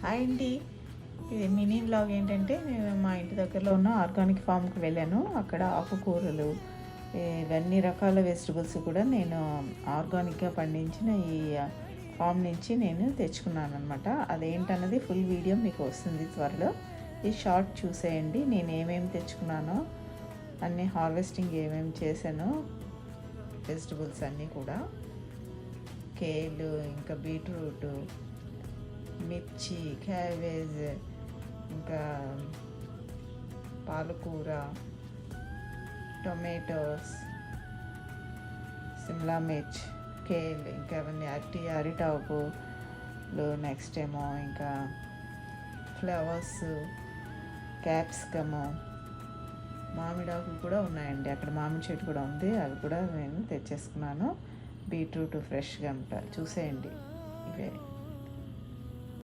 Hi అండి. ఇది mini vlog ఏంటంటే, నేను మా ఇంటి దగ్గరలో ఉన్న ఆర్గానిక్ ఫామ్కి వెళ్ళాను. అక్కడ ఆకుకూరలు, ఇవన్నీ రకాల వెజిటబుల్స్ కూడా నేను ఆర్గానిక్గా పండించిన ఈ ఫామ్ నుంచి నేను తెచ్చుకున్నాను అనమాట. అదేంటన్నది ఫుల్ వీడియో మీకు వస్తుంది త్వరలో. ఈ షార్ట్ చూసేయండి. నేను ఏమేమి తెచ్చుకున్నానో, అన్నీ హార్వెస్టింగ్ ఏమేమి చేశానో, వెజిటబుల్స్ అన్నీ కూడా, కేలు, ఇంకా బీట్రూటు, మిర్చి, క్యాబేజ్, ఇంకా పాలకూర, టొమాటోస్, సిమ్లా మిర్చ్, కేల్, ఇంకా అవన్నీ అరిటాకులు, నెక్స్ట్ ఏమో ఇంకా ఫ్లవర్స్, క్యాప్సికము, మామిడాకులు కూడా ఉన్నాయండి. అక్కడ మామిడి చెట్టు కూడా ఉంది, అవి కూడా నేను తెచ్చేసుకున్నాను. బీట్రూట్ ఫ్రెష్గా అంట చూసేయండి. ఇవే